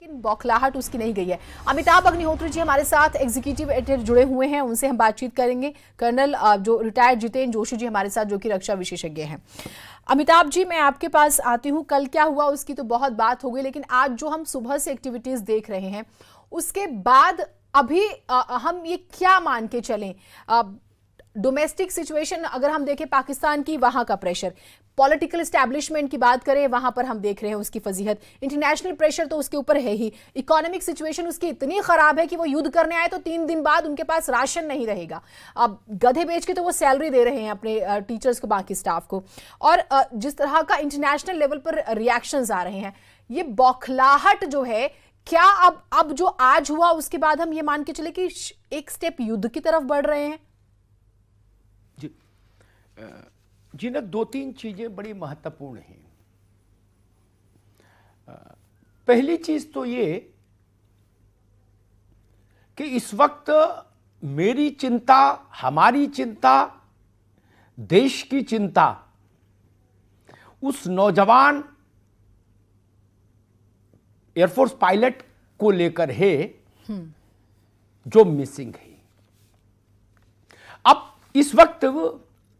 लेकिन बौखलाहट उसकी नहीं गई है। अमिताभ अग्निहोत्री जी हमारे साथ एग्जीक्यूटिव एडिटर जुड़े हुए हैं, उनसे हम बातचीत करेंगे। कर्नल जो रिटायर्ड जितेंद्र जोशी जी हमारे साथ, जो कि रक्षा विशेषज्ञ हैं। अमिताभ जी, मैं आपके पास आती हूँ। कल क्या हुआ उसकी तो बहुत बात हो गई, लेकिन आज जो हम सुबह से एक्टिविटीज देख रहे हैं उसके बाद अभी हम ये क्या मान के चलें? डोमेस्टिक सिचुएशन अगर हम देखें पाकिस्तान की, वहां का प्रेशर, पॉलिटिकल एस्टैब्लिशमेंट की बात करें, वहां पर हम देख रहे हैं उसकी फजीहत, इंटरनेशनल प्रेशर तो उसके ऊपर है ही, इकोनॉमिक सिचुएशन उसकी इतनी खराब है कि वो युद्ध करने आए तो 3 दिन बाद उनके पास राशन नहीं रहेगा। अब गधे बेच के तो वो सैलरी दे रहे हैं अपने टीचर्स को, बाकी स्टाफ को, और जिस तरह का इंटरनेशनल लेवल पर रिएक्शंस आ रहे हैं, ये बौखलाहट जो है, क्या अब जो आज हुआ उसके बाद हम ये मान के चले कि एक स्टेप युद्ध की तरफ बढ़ रहे हैं? जी ना, 2-3 चीजें बड़ी महत्वपूर्ण हैं। पहली चीज तो ये कि इस वक्त मेरी चिंता, हमारी चिंता, देश की चिंता उस नौजवान एयरफोर्स पायलट को लेकर है जो मिसिंग है। अब इस वक्त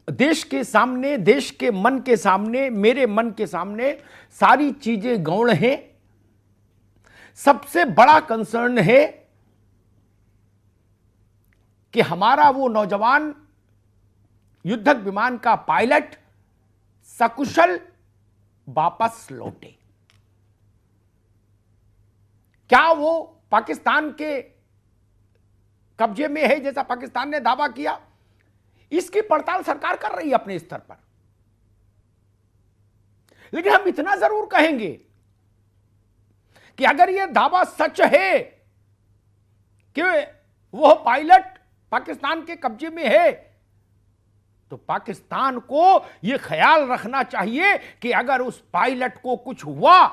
देश के सामने, देश के मन के सामने, मेरे मन के सामने सारी चीजें गौण हैं। सबसे बड़ा कंसर्न है कि हमारा वो नौजवान युद्धक विमान का पायलट सकुशल वापस लौटे। क्या वो पाकिस्तान के कब्जे में है जैसा पाकिस्तान ने दावा किया? इसकी पड़ताल सरकार कर रही है अपने स्तर पर। लेकिन हम इतना जरूर कहेंगे कि अगर यह दावा सच है कि वह पायलट पाकिस्तान के कब्जे में है, तो पाकिस्तान को यह ख्याल रखना चाहिए कि अगर उस पायलट को कुछ हुआ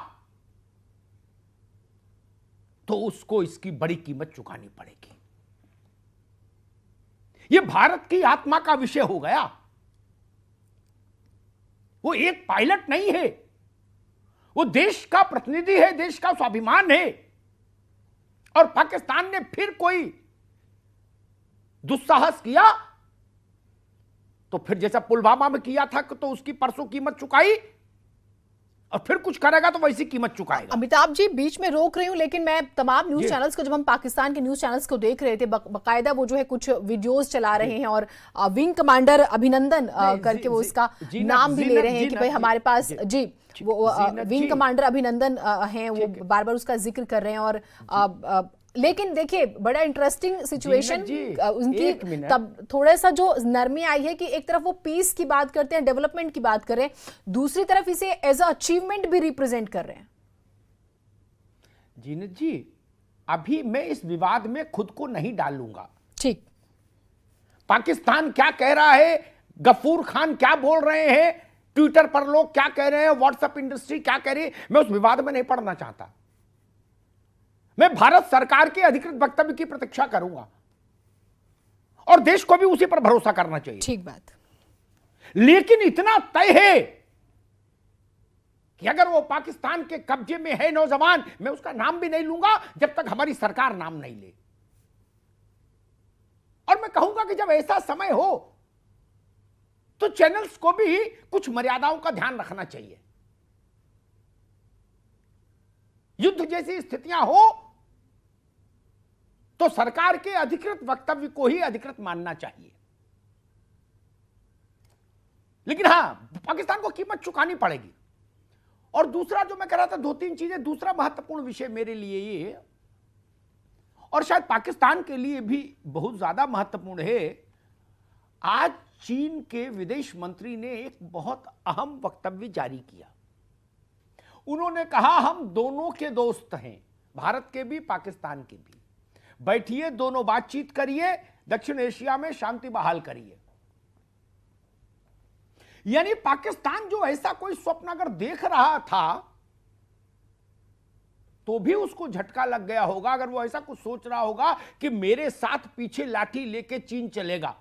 तो उसको इसकी बड़ी कीमत चुकानी पड़ेगी। यह भारत की आत्मा का विषय हो गया। वो एक पायलट नहीं है, वो देश का प्रतिनिधि है, देश का स्वाभिमान है। और पाकिस्तान ने फिर कोई दुस्साहस किया तो फिर जैसा पुलवामा में किया था तो उसकी परसों कीमत चुकाई, और फिर कुछ करेगा तो वैसी कीमत चुकाएगा। अमिताभ जी, बीच में रोक रही हूं, लेकिन मैं तमाम न्यूज चैनल्स को, जब हम पाकिस्तान के न्यूज चैनल्स को देख रहे थे, बकायदा वो जो है कुछ वीडियोस चला रहे हैं और विंग कमांडर अभिनंदन करके वो उसका नाम भी ले रहे हैं कि भाई हमारे पास जी वो विंग कमांडर अभिनंदन हैं, वो बार बार उसका जिक्र कर रहे हैं। और लेकिन देखिए, बड़ा इंटरेस्टिंग सिचुएशन उनकी तब थोड़ा सा जो नरमी आई है कि एक तरफ वो पीस की बात करते हैं, डेवलपमेंट की बात कर रहे हैं, दूसरी तरफ इसे एज अ अचीवमेंट भी रिप्रेजेंट कर रहे हैं। जीनत जी, अभी मैं इस विवाद में खुद को नहीं डालूंगा। ठीक, पाकिस्तान क्या कह रहा है, गफूर खान क्या बोल रहे हैं, ट्विटर पर लोग क्या कह रहे हैं, व्हाट्सएप इंडस्ट्री क्या कह रही है, मैं उस विवाद में नहीं पड़ना चाहता। मैं भारत सरकार के अधिकृत वक्तव्य की प्रतीक्षा करूंगा और देश को भी उसी पर भरोसा करना चाहिए। ठीक बात। लेकिन इतना तय है कि अगर वो पाकिस्तान के कब्जे में है नौजवान, मैं उसका नाम भी नहीं लूंगा जब तक हमारी सरकार नाम नहीं ले। और मैं कहूंगा कि जब ऐसा समय हो तो चैनल्स को भी कुछ मर्यादाओं का ध्यान रखना चाहिए। युद्ध जैसी स्थितियां हो तो सरकार के अधिकृत वक्तव्य को ही अधिकृत मानना चाहिए। लेकिन हां, पाकिस्तान को कीमत चुकानी पड़ेगी। और दूसरा जो मैं कह रहा था, 2-3 चीजें, दूसरा महत्वपूर्ण विषय मेरे लिए ये, और शायद पाकिस्तान के लिए भी बहुत ज्यादा महत्वपूर्ण है, आज चीन के विदेश मंत्री ने एक बहुत अहम वक्तव्य जारी किया। उन्होंने कहा, हम दोनों के दोस्त हैं, भारत के भी पाकिस्तान के भी, बैठिए, दोनों बातचीत करिए, दक्षिण एशिया में शांति बहाल करिए। यानी पाकिस्तान जो ऐसा कोई स्वप्न अगर देख रहा था तो भी उसको झटका लग गया होगा। अगर वो ऐसा कुछ सोच रहा होगा कि मेरे साथ पीछे लाठी लेके चीन चलेगा,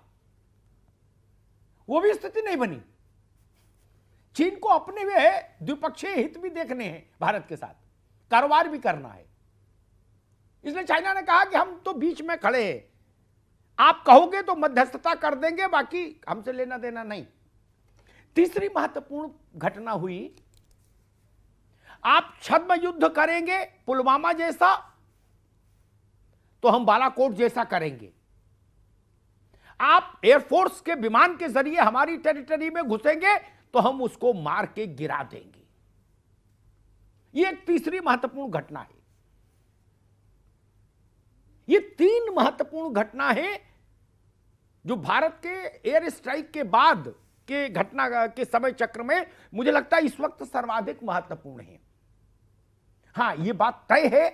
वो भी स्थिति नहीं बनी। चीन को अपने वे द्विपक्षीय हित भी देखने हैं, भारत के साथ कारोबार भी करना है। इसलिए चाइना ने कहा कि हम तो बीच में खड़े हैं, आप कहोगे तो मध्यस्थता कर देंगे, बाकी हमसे लेना देना नहीं। तीसरी महत्वपूर्ण घटना हुई, आप छद्म युद्ध करेंगे पुलवामा जैसा तो हम बालाकोट जैसा करेंगे, आप एयरफोर्स के विमान के जरिए हमारी टेरिटरी में घुसेंगे तो हम उसको मार के गिरा देंगे। यह एक तीसरी महत्वपूर्ण घटना है। ये तीन महत्वपूर्ण घटना है जो भारत के एयर स्ट्राइक के बाद के घटना के समय चक्र में मुझे लगता है इस वक्त सर्वाधिक महत्वपूर्ण है। हां, यह बात तय है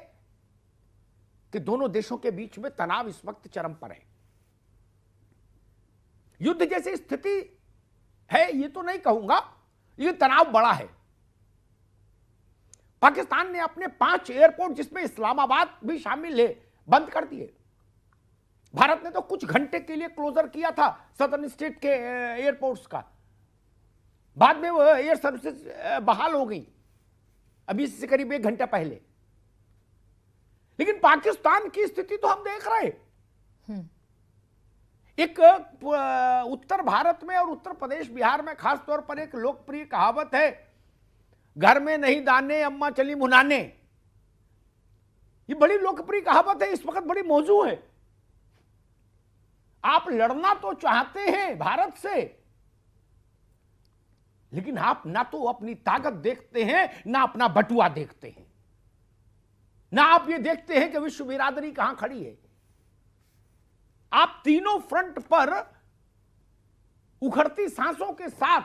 कि दोनों देशों के बीच में तनाव इस वक्त चरम पर है। युद्ध जैसी स्थिति है ये तो नहीं कहूंगा, लेकिन तनाव बड़ा है। पाकिस्तान ने अपने 5 एयरपोर्ट, जिसमें इस्लामाबाद भी शामिल है, बंद कर दिए। भारत ने तो कुछ घंटे के लिए क्लोजर किया था सदर्न स्टेट के एयरपोर्ट्स का, बाद में वो एयर सर्विसेज बहाल हो गई अभी इससे करीब 1 घंटा पहले। लेकिन पाकिस्तान की स्थिति तो हम देख रहे हैं। एक उत्तर भारत में और उत्तर प्रदेश बिहार में खास तौर पर एक लोकप्रिय कहावत है, घर में नहीं दाने अम्मा चली मुनाने। ये बड़ी लोकप्रिय कहावत है, इस वक्त बड़ी मौजू है। आप लड़ना तो चाहते हैं भारत से, लेकिन आप ना तो अपनी ताकत देखते हैं, ना अपना बटुआ देखते हैं, ना आप ये देखते हैं कि विश्व बिरादरी कहां खड़ी है। आप तीनों फ्रंट पर उखड़ती सांसों के साथ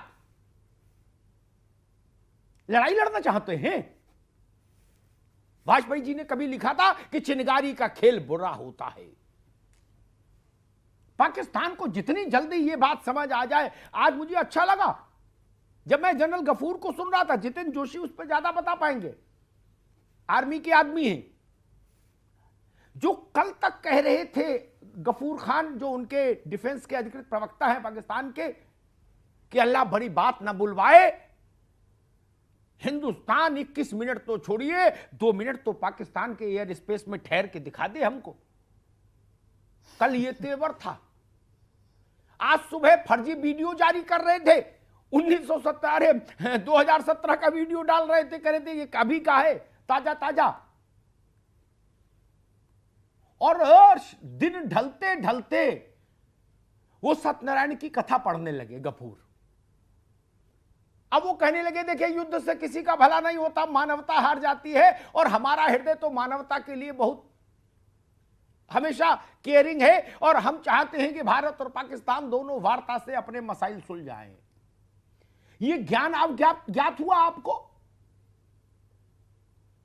लड़ाई लड़ना चाहते हैं। वाजपेयी जी ने कभी लिखा था कि चिनगारी का खेल बुरा होता है। पाकिस्तान को जितनी जल्दी यह बात समझ आ जाए, आज मुझे अच्छा लगा जब मैं जनरल गफूर को सुन रहा था, जितेंद्र जोशी उस पर ज्यादा बता पाएंगे, आर्मी के आदमी हैं, जो कल तक कह रहे थे गफूर खान, जो उनके डिफेंस के अधिकृत प्रवक्ता हैं पाकिस्तान के, कि अल्लाह बड़ी बात ना बुलवाए, हिंदुस्तान 21 मिनट तो छोड़िए 2 मिनट तो पाकिस्तान के एयर स्पेस में ठहर के दिखा दे हमको। कल ये तेवर था। आज सुबह फर्जी वीडियो जारी कर रहे थे, 2017 का वीडियो डाल रहे थे, कह रहे थे ये अभी का है, ताजा ताजा। और दिन ढलते ढलते वो सत्यनारायण की कथा पढ़ने लगे गफूर। अब वो कहने लगे देखिए युद्ध से किसी का भला नहीं होता, मानवता हार जाती है, और हमारा हृदय तो मानवता के लिए बहुत हमेशा केयरिंग है, और हम चाहते हैं कि भारत और पाकिस्तान दोनों वार्ता से अपने मसाइल सुलझाएं। ये ज्ञान अब ज्ञात हुआ आपको?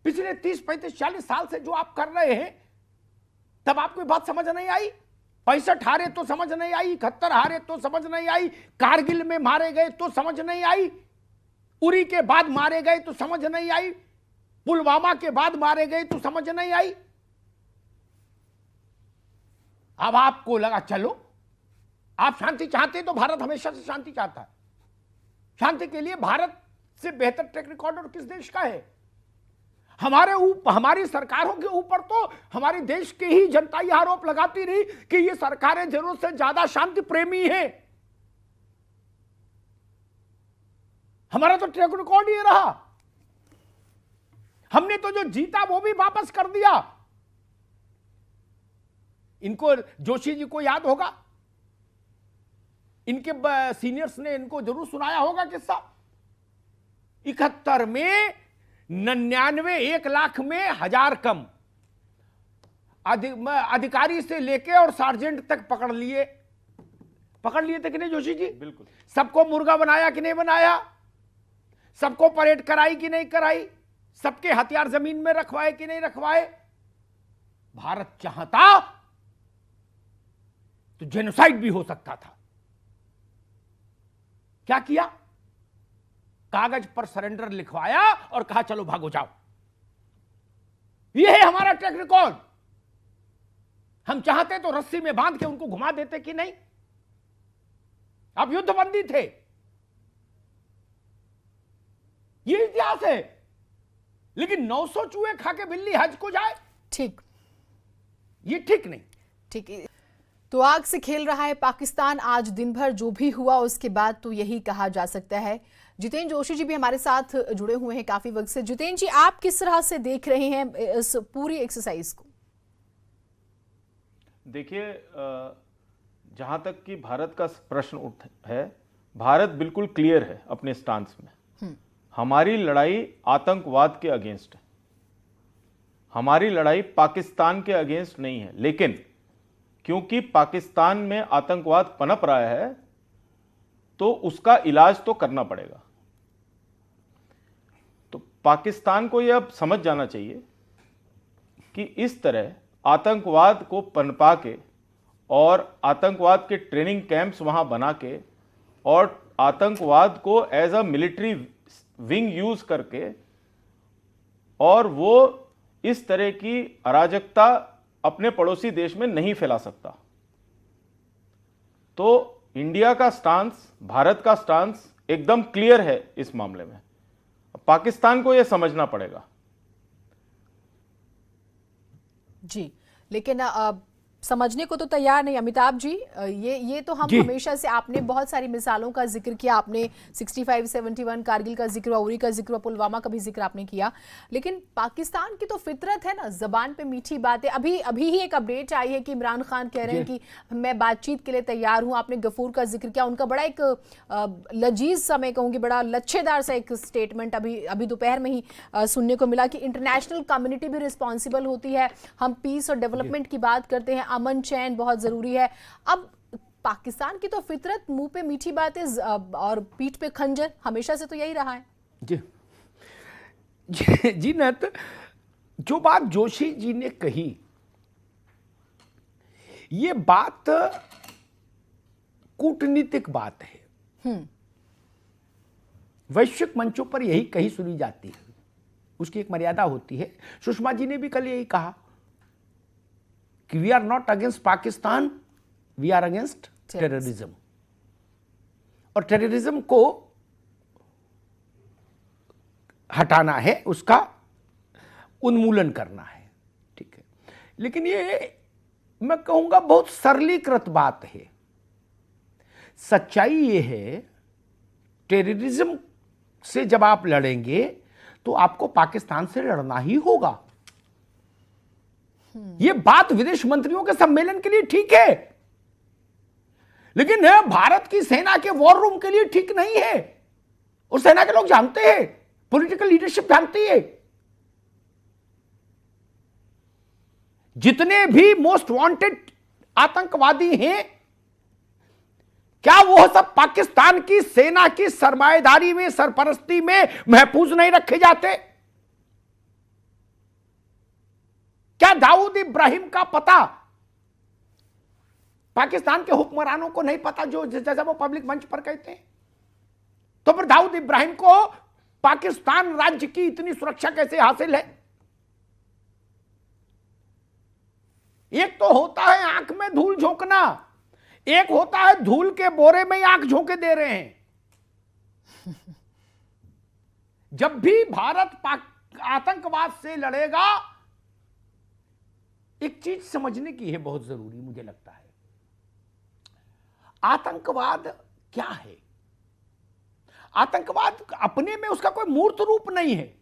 पिछले 30, 35, 40 साल से जो आप कर रहे हैं, तब आपको बात समझ नहीं आई? 65 हारे तो समझ नहीं आई, 71 हारे तो समझ नहीं आई, कारगिल में मारे गए तो समझ नहीं आई, उरी के बाद मारे गए तो समझ नहीं आई, पुलवामा के बाद मारे गए तो समझ नहीं आई। अब आपको लगा चलो आप शांति चाहते तो भारत हमेशा से शांति चाहता है। शांति के लिए भारत से बेहतर ट्रैक रिकॉर्ड और किस देश का है? हमारी सरकारों के ऊपर तो हमारे देश की ही जनता यह आरोप लगाती रही कि ये सरकारें जरूरत से ज्यादा शांति प्रेमी हैं। हमारा तो ट्रैक रिकॉर्ड ये रहा। हमने तो जो जीता वो भी वापस कर दिया। इनको जोशी जी को याद होगा, इनके सीनियर्स ने इनको जरूर सुनाया होगा किस्सा। 71 में 99, 1 लाख में 1000 कम अधिकारी से लेके और सार्जेंट तक पकड़ लिए थे कि नहीं जोशी जी? बिल्कुल। सबको मुर्गा बनाया कि नहीं बनाया? सबको परेड कराई कि नहीं कराई? सबके हथियार जमीन में रखवाए कि नहीं रखवाए? भारत चाहता तो जेनोसाइड भी हो सकता था। क्या किया? कागज पर सरेंडर लिखवाया और कहा चलो भागो जाओ। यह है हमारा ट्रैक रिकॉर्ड। हम चाहते तो रस्सी में बांध के उनको घुमा देते कि नहीं? अब युद्धबंदी थे। ये इतिहास है। लेकिन 900 चूहे खा के बिल्ली हज को जाए। ठीक। ये ठीक नहीं। ठीक है, तो आग से खेल रहा है पाकिस्तान। आज दिन भर जो भी हुआ उसके बाद तो यही कहा जा सकता है। जितेंद्र जोशी जी भी हमारे साथ जुड़े हुए हैं काफी वक्त से। जितेंद्र जी, आप किस तरह से देख रहे हैं इस पूरी एक्सरसाइज को? देखिए, जहां तक कि भारत का प्रश्न उठ है, भारत बिल्कुल क्लियर है अपने स्टांस में। हमारी लड़ाई आतंकवाद के अगेंस्ट है, हमारी लड़ाई पाकिस्तान के अगेंस्ट नहीं है। लेकिन क्योंकि पाकिस्तान में आतंकवाद पनप रहा है तो उसका इलाज तो करना पड़ेगा। तो पाकिस्तान को यह अब समझ जाना चाहिए कि इस तरह आतंकवाद को पनपा के और आतंकवाद के ट्रेनिंग कैंप्स वहां बना के और आतंकवाद को as a military wing use करके और वो इस तरह की अराजकता अपने पड़ोसी देश में नहीं फैला सकता। तो इंडिया का स्टांस, भारत का स्टांस एकदम क्लियर है इस मामले में। पाकिस्तान को यह समझना पड़ेगा। जी, लेकिन समझने को तो तैयार नहीं अमिताभ जी। ये तो हम हमेशा से, आपने बहुत सारी मिसालों का जिक्र किया, आपने 65, 71 कारगिल का जिक्र, उरी का जिक्र, पुलवामा का भी जिक्र आपने किया। लेकिन पाकिस्तान की तो फितरत है ना, जबान पे मीठी बातें। अभी ही एक अपडेट आई है कि इमरान खान कह रहे हैं कि मैं बातचीत के लिए तैयार हूं। आपने गफूर का जिक्र किया, उनका बड़ा एक लजीज सा, मैं कहूंगी बड़ा लच्छेदार सा एक स्टेटमेंट अभी दोपहर में ही सुनने को मिला कि इंटरनेशनल कम्युनिटी भी रिस्पॉन्सिबल होती है, हम पीस और डेवलपमेंट की बात करते हैं, अमन चैन बहुत जरूरी है। अब पाकिस्तान की तो फितरत मुंह पे मीठी बातें और पीठ पे खंजर, हमेशा से तो यही रहा है। जी नत, जो बात जोशी जी ने कही, ये बात कूटनीतिक बात है। वैश्विक मंचों पर यही कही सुनी जाती है, उसकी एक मर्यादा होती है। सुषमा जी ने भी कल यही कहा कि we are not against Pakistan, we are against terrorism. और टेररिज्म को हटाना है, उसका उन्मूलन करना है, ठीक है। लेकिन ये मैं कहूंगा बहुत सरलीकृत बात है। सच्चाई ये है, टेररिज्म से जब आप लड़ेंगे तो आपको पाकिस्तान से लड़ना ही होगा। यह बात विदेश मंत्रियों के सम्मेलन के लिए ठीक है, लेकिन भारत की सेना के वॉर रूम के लिए ठीक नहीं है। और सेना के लोग जानते हैं, पॉलिटिकल लीडरशिप जानती है, जितने भी मोस्ट वांटेड आतंकवादी हैं, क्या वो सब पाकिस्तान की सेना की सरमाएदारी में, सरपरस्ती में महफूज नहीं रखे जाते? क्या दाऊद इब्राहिम का पता पाकिस्तान के हुक्मरानों को नहीं पता, जो जैसा वो पब्लिक मंच पर कहते हैं? तो फिर दाऊद इब्राहिम को पाकिस्तान राज्य की इतनी सुरक्षा कैसे हासिल है? एक तो होता है आंख में धूल झोंकना, एक होता है धूल के बोरे में ही आंख झोंके दे रहे हैं। जब भी भारत आतंकवाद से लड़ेगा, एक चीज समझने की है बहुत जरूरी, मुझे लगता है। आतंकवाद क्या है? आतंकवाद अपने में उसका कोई मूर्त रूप नहीं है,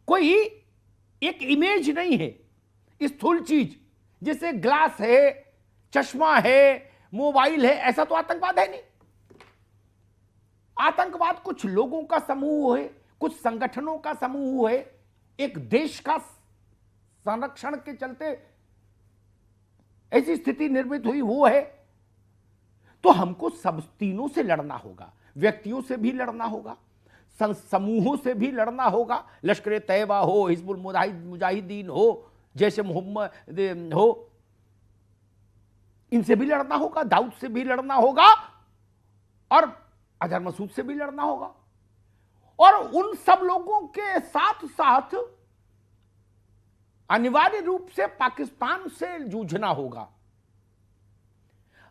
कोई एक इमेज नहीं है, स्थूल चीज जैसे ग्लास है, चश्मा है, मोबाइल है, ऐसा तो आतंकवाद है नहीं। आतंकवाद कुछ लोगों का समूह है, कुछ संगठनों का समूह है, एक देश का संरक्षण के चलते ऐसी स्थिति निर्मित हुई वो है। तो हमको सब तीनों से लड़ना होगा, व्यक्तियों से भी लड़ना होगा, समूहों से भी लड़ना होगा, लश्कर तैयबा हो, हिजबुल मुजाहिदीन हो, जैसे मोहम्मद हो, इनसे भी लड़ना होगा, दाऊद से भी लड़ना होगा और अजहर मसूद से भी लड़ना होगा। और उन सब लोगों के साथ साथ अनिवार्य रूप से पाकिस्तान से जूझना होगा।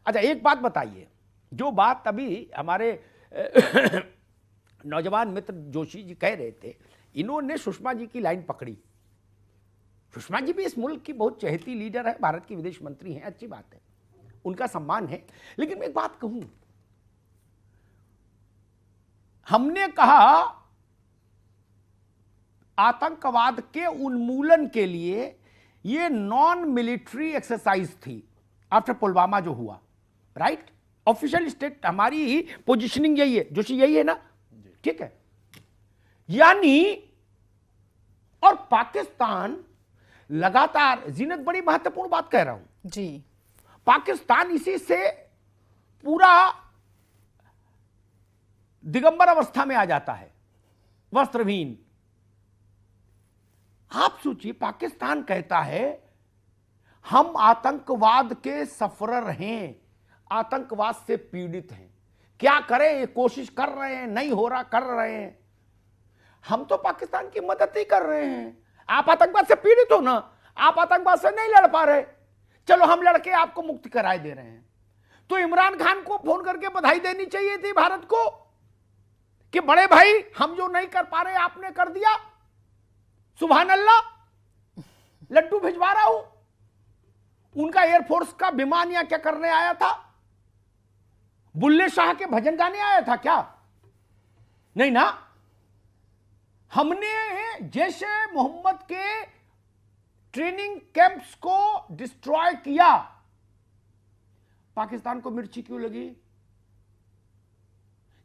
अच्छा, एक बात बताइए, जो बात अभी हमारे नौजवान मित्र जोशी जी कह रहे थे, इन्होंने सुषमा जी की लाइन पकड़ी। सुषमा जी भी इस मुल्क की बहुत चहेती लीडर है, भारत की विदेश मंत्री हैं, अच्छी बात है, उनका सम्मान है। लेकिन मैं एक बात कहूं, हमने कहा आतंकवाद के उन्मूलन के लिए ये नॉन मिलिट्री एक्सरसाइज थी आफ्टर पुलवामा जो हुआ, राइट? ऑफिशियल स्टेट हमारी ही पोजीशनिंग यही है, जोशी यही है ना, ठीक है। यानी और पाकिस्तान लगातार, जीनत बड़ी महत्वपूर्ण बात कह रहा हूं जी, पाकिस्तान इसी से पूरा दिगंबर अवस्था में आ जाता है, वस्त्रहीन। आप सोचिए, पाकिस्तान कहता है हम आतंकवाद के सफरर हैं, आतंकवाद से पीड़ित हैं, क्या करें, ये कोशिश कर रहे हैं, नहीं हो रहा कर रहे हैं। हम तो पाकिस्तान की मदद ही कर रहे हैं। आप आतंकवाद से पीड़ित हो ना, आप आतंकवाद से नहीं लड़ पा रहे, चलो हम लड़के आपको मुक्त कराए दे रहे हैं। तो इमरान खान को फोन करके बधाई देनी चाहिए थी भारत को कि बड़े भाई हम जो नहीं कर पा रहे आपने कर दिया, सुभान अल्लाह, लड्डू भिजवा रहा हूं। उनका एयरफोर्स का विमान यहां क्या करने आया था? बुल्ले शाह के भजन गाने आया था क्या? नहीं ना। हमने जैसे मोहम्मद के ट्रेनिंग कैंप्स को डिस्ट्रॉय किया, पाकिस्तान को मिर्ची क्यों लगी?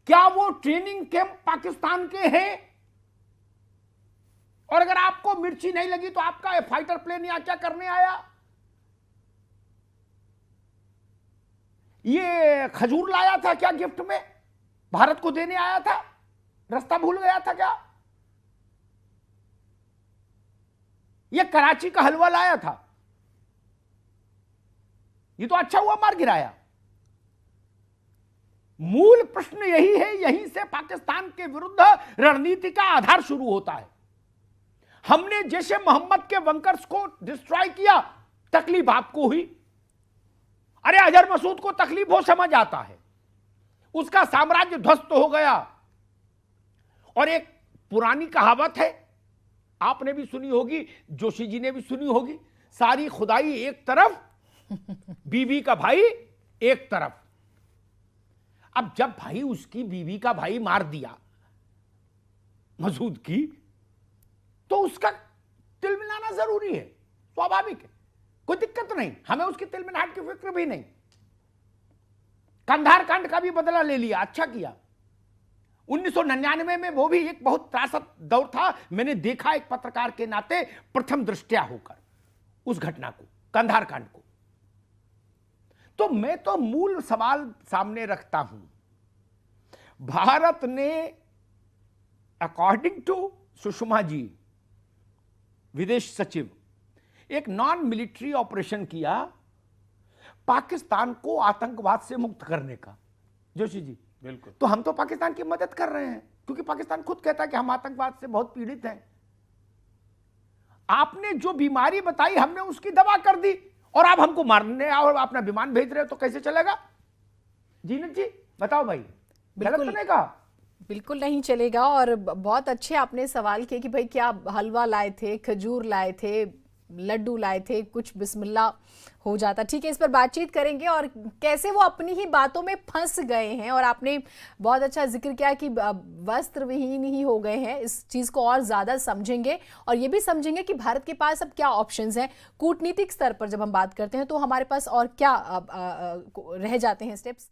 क्या वो ट्रेनिंग कैंप पाकिस्तान के हैं? और अगर आपको मिर्ची नहीं लगी तो आपका फाइटर प्लेन यहां क्या करने आया? ये खजूर लाया था क्या गिफ्ट में, भारत को देने आया था? रास्ता भूल गया था क्या? ये कराची का हलवा लाया था, ये तो अच्छा हुआ मार गिराया। मूल प्रश्न यही है, यहीं से पाकिस्तान के विरुद्ध रणनीति का आधार शुरू होता है। हमने जैसे मोहम्मद के बंकर्स को डिस्ट्रॉय किया, तकलीफ आपको हुई। अरे अजहर मसूद को तकलीफ हो, समझ आता है, उसका साम्राज्य ध्वस्त हो गया। और एक पुरानी कहावत है, आपने भी सुनी होगी, जोशी जी ने भी सुनी होगी, सारी खुदाई एक तरफ, बीवी का भाई एक तरफ। अब जब भाई उसकी बीवी का भाई मार दिया मसूद की, तो उसका तिल मिलाना जरूरी है, स्वाभाविक है, कोई दिक्कत नहीं, हमें उसकी तिल मिलाहट की फिक्र भी नहीं। कंधार कांड का भी बदला ले लिया, अच्छा किया। 1999 में वो भी एक बहुत त्रासद दौर था, मैंने देखा एक पत्रकार के नाते प्रथम दृष्टया होकर उस घटना को, कंधार कांड को। तो मैं तो मूल सवाल सामने रखता हूं, भारत ने अकॉर्डिंग टू सुषमा जी, विदेश सचिव, एक नॉन मिलिट्री ऑपरेशन किया पाकिस्तान को आतंकवाद से मुक्त करने का। जोशी जी, बिल्कुल। तो हम तो पाकिस्तान की मदद कर रहे हैं, क्योंकि पाकिस्तान खुद कहता है कि हम आतंकवाद से बहुत पीड़ित हैं। आपने जो बीमारी बताई, हमने उसकी दवा कर दी, और आप हमको मारने और अपना विमान भेज रहे हो, तो कैसे चलेगा? जीनत जी बताओ भाई, गलत तो नहीं कहा? बिल्कुल नहीं चलेगा। और बहुत अच्छे आपने सवाल किए कि भाई क्या हलवा लाए थे, खजूर लाए थे, लड्डू लाए थे, कुछ बिस्मिल्लाह हो जाता। ठीक है, इस पर बातचीत करेंगे और कैसे वो अपनी ही बातों में फंस गए हैं। और आपने बहुत अच्छा जिक्र किया कि वस्त्रविहीन ही हो गए हैं, इस चीज़ को और ज़्यादा समझेंगे और ये भी समझेंगे कि भारत के पास अब क्या ऑप्शंस हैं। कूटनीतिक स्तर पर जब हम बात करते हैं तो हमारे पास और क्या रह जाते हैं स्टेप्स।